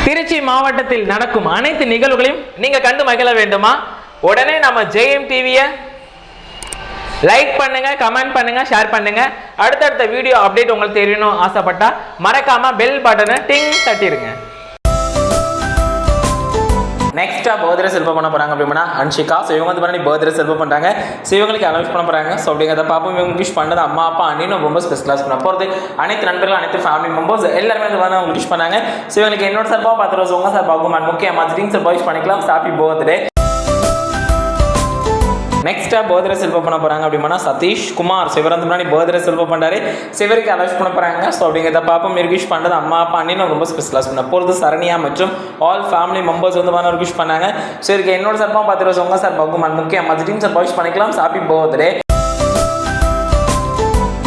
திருச்சி மாவட்டத்தில் நடக்கும் அனைத்து நிகழ்வுகளையும் நீங்க கண்டு மகிழ வேண்டுமா? உடனே நம்ம ஜெயம் டிவியை லைக் பண்ணுங்க, கமெண்ட் பண்ணுங்க, ஷேர் பண்ணுங்க. அடுத்தடுத்த வீடியோ அப்டேட் உங்களுக்கு தெரியணும் ஆசைப்பட்டா மறக்காம பெல் பட்டனை டிங் தட்டிடுங்க. நெக்ஸ்ட்டாக பர்த்டே செல்ஃபர் பண்ண போகிறாங்க அப்படின்னா அன்ஷிகா. ஸோ இவங்க வந்து பண்ணி பர்த்டே செல்ஃபர் பண்ணுறாங்க. ஸோ இவங்களுக்கு அனௌன்ஸ் பண்ண போகிறாங்க. ஸோ அப்படிங்கிறத பார்ப்போம். இவங்க விஷ் பண்ணது அம்மா அப்பா அண்ணின்னு ரொம்ப ஸ்பெஷலாக பண்ண போகிறது. அனைத்து நண்பர்கள், அனைத்து ஃபேமிலி மெம்பர்ஸ் எல்லாருமே வந்து அவங்க விஷ் பண்ணாங்க. ஸோ இவங்களுக்கு என்னோட சார்பாக 10 ரோஸ் உங்கள் சார்பாகும் முக்கியமாக ட்ரீம்ஸ் விஷ் பண்ணிக்கலாம். Happy birthday. நெக்ஸ்ட்டாக பர்த்டே செல்ஃபர் பண்ண போகிறாங்க அப்படின்னா சதீஷ் குமார். சிவர் வந்து முன்னாடி பர்த்டே செல்ஃபர் பண்ணுறாரு. சிவருக்கு அலௌன்ஸ் பண்ண போகிறாங்க. ஸோ அப்படிங்கிறத பார்ப்போம். இவருக்கு விஷ் பண்ணுறது அம்மா அப்பா அண்ணின்னு ரொம்ப ஸ்பெஷலாக பண்ண போகிறது. சரணியா மற்றும் ஆல் ஃபேமிலி மெம்பர்ஸ் வந்து ஒரு விஷ் பண்ணாங்க. ஸோ இதுக்கு என்னோட சார்பாக 10 ரோஸ் உங்கள் சார்பாகும் முக்கியமாக ட்ரீம்ஸ் விஷ் பண்ணிக்கலாம். Happy birthday.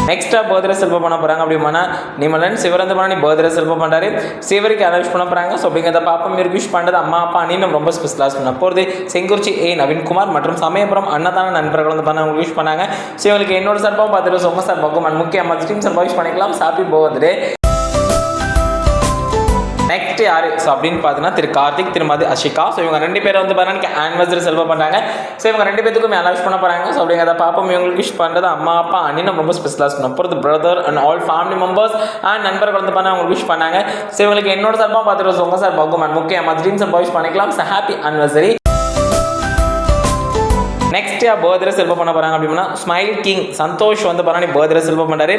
நெக்ஸ்ட்டாக பர்த்டே செல்ஃபர் பண்ண போகிறாங்க அப்படின்னா நிமலன். சிவர் வந்து பண்ணி பர்த்டே செல்ஃபர் பண்ணுறாரு. சிவருக்கு அனௌன்ஸ் பண்ண போகிறாங்க. ஸோ அப்படிங்கிறத பார்ப்போம். இவருக்கு விஷ் பண்ணுறது அம்மா அப்பா அண்ணின்னு ரொம்ப ஸ்பெஷலாக பண்ண போகிறது. செங்குறிச்சி ஏ நவீன்குமார் மற்றும் சமயபுரம் அன்னதான நண்பர்கள் வந்து அவங்க விஷ் பண்ணாங்க. ஸோ இவங்களுக்கு என்னோட சார்பாக 10 ரோஸ் உங்கள் சார்பாகும் முக்கியமாக ட்ரீம்ஸ் விஷ் பண்ணிக்கலாம். Happy birthday. நெக்ஸ்ட் யாரு ஸோ அப்படின்னு பார்த்தீங்கன்னா திரு கார்த்திக், திருமதி அஷிகா. ஸோ இவங்க 2 பேரும் வந்து பார்த்தீங்கன்னா ஆனிவர்சரி செல்ஃபர் பண்ணுறாங்க. ஸோ இவங்க 2 பேத்துக்கும் அனௌன்ஸ் பண்ண போகிறாங்க. ஸோ அப்படிங்கிறத பார்ப்போம். இவங்களுக்கு விஷ் பண்ணுறது அம்மா அப்பா அண்ணின்னு ரொம்ப ஸ்பெஷலாக பண்ண போகிறது. Brother and all family members and நண்பர்கள் வந்து பண்ண அவங்க விஷ் பண்ணாங்க. ஸோ இவங்களுக்கு என்னோட சார்பாக 10 ரோஸ் உங்கள் சார்பாகும் முக்கியமாக ட்ரீம்ஸ் விஷ் பண்ணிக்கலாம். Happy anniversary. நெக்ஸ்ட்டாக பர்த்டே செல்ஃபர் பண்ண போகிறாங்க அப்படின்னா ஸ்மைல் கிங் சந்தோஷ் வந்து பண்ணி பர்த்டே செல்ஃபர் பண்ணுறாரு.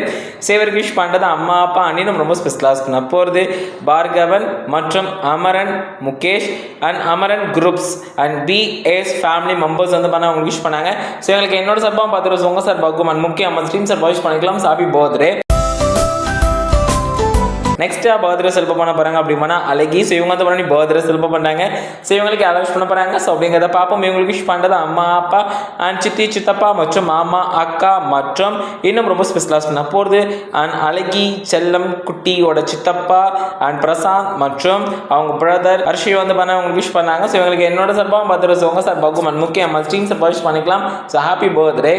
சேவருக்கு விஷ் பண்ணுறது அம்மா அப்பா அண்ணின்னு ரொம்ப ஸ்பெஷலாக பண்ண போகிறது. பார்கவன் மற்றும் Amaran Mukesh and Amaran groups and PS family members வந்து பண்ண அவங்க விஷ் பண்ணாங்க. ஸோ எங்களுக்கு என்னோட சார்பாக 10 ரோஸ் உங்கள் சார்பாகும் முக்கியமாக ட்ரீம்ஸ் விஷ் பண்ணிக்கலாம். Happy birthday. நெக்ஸ்ட்டாக பர்த்டே செல்ஃபர் பண்ண போகிறாங்க அப்படின்னா அழகி. ஸோ இவங்க வந்து பண்ணி பர்த்டே செல்ஃபர் பண்ணுறாங்க. ஸோ இவங்களுக்கு அலௌன்ஸ் பண்ண போகிறாங்க. ஸோ அப்படிங்கிறத பார்ப்போம். இவங்களுக்கு விஷ் பண்ணுறது அம்மா அப்பா அண்ட் சித்தி சித்தப்பா மற்றும் மாமா அக்கா மற்றும் இன்னும் ரொம்ப ஸ்பெஷலாக பண்ண போகிறது. அண்ட் அழகி செல்லம் குட்டியோட சித்தப்பா அண்ட் பிரசாந்த் மற்றும் அவங்க பிரதர் ஹர்ஷி வந்து பண்ண அவங்களுக்கு விஷ் பண்ணாங்க. ஸோ இவங்களுக்கு என்னோட சார்பாக 10 ரோஸ் உங்கள் சார்பாகும் முக்கியமாக ட்ரீம்ஸ் விஷ் பண்ணிக்கலாம். So happy birthday.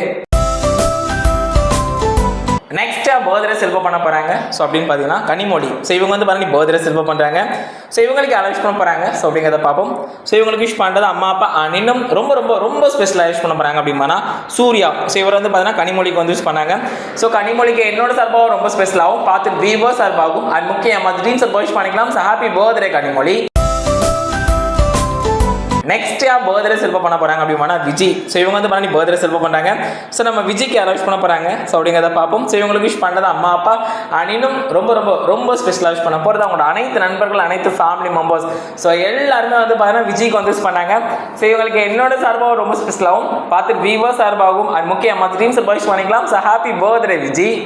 நெக்ஸ்ட்டாக பர்த்டே செல்ஃபர் பண்ண போகிறாங்க. ஸோ அப்படின்னு பார்த்தீங்கன்னா கனிமொழி. ஸோ இவங்க வந்து பண்ணி பர்த்டே செல்ஃபர் பண்ணுறாங்க. ஸோ இவங்களுக்கு அலௌன்ஸ் பண்ண போகிறாங்க. ஸோ அப்படிங்கிறத பார்ப்போம். ஸோ இவங்களுக்கு விஷ் பண்ணுறது அம்மா அப்பா இன்னும் ரொம்ப ரொம்ப ரொம்ப ஸ்பெஷலாக விஷ் பண்ண போகிறாங்க அப்படின்னா சூர்யா. ஸோ இவர் வந்து பார்த்தீங்கன்னா கனிமொழிக்கு வந்து விஷ் பண்ணாங்க. ஸோ கனிமொழிக்கு என்னோட சார்பாகவும் ரொம்ப ஸ்பெஷலாகவும் பார்த்து வீவர் சார்பாகும் அண்ட் முக்கியமாக ட்ரீம்ஸ் விஷ் பண்ணிக்கலாம். So happy birthday Kanimozhi. நெக்ஸ்ட்டாக பர்த்டே செல்ஃபர் பண்ண போகிறாங்க அப்படின்னா விஜய். ஸோ இவங்க வந்து பண்ணி பர்த்டே செல்ஃபர் பண்ணுறாங்க. ஸோ நம்ம விஜய்க்கு அலௌன்ஸ் பண்ண போகிறாங்க. ஸோ அப்படிங்கிறத பார்ப்போம். ஸோ இவங்களுக்கு விஷ் பண்ணுறது அம்மா அப்பா இன்னும் ரொம்ப ரொம்ப ரொம்ப ஸ்பெஷலாக விஷ் பண்ண போகிறது அவங்களோட அனைத்து நண்பர்கள், அனைத்து ஃபேமிலி மெம்பர்ஸ். ஸோ எல்லாருமே வந்து பார்த்தீங்கன்னா விஜய்க்கு வந்து விஷ் பண்ணாங்க. ஸோ இவங்களுக்கு என்னோட சார்பாகவும் ரொம்ப ஸ்பெஷலாகவும் பார்த்து வீவர் சார்பாகவும் அது முக்கியமாக ட்ரீம்ஸ் விஷ் பண்ணிக்கலாம். So happy birthday Vijay.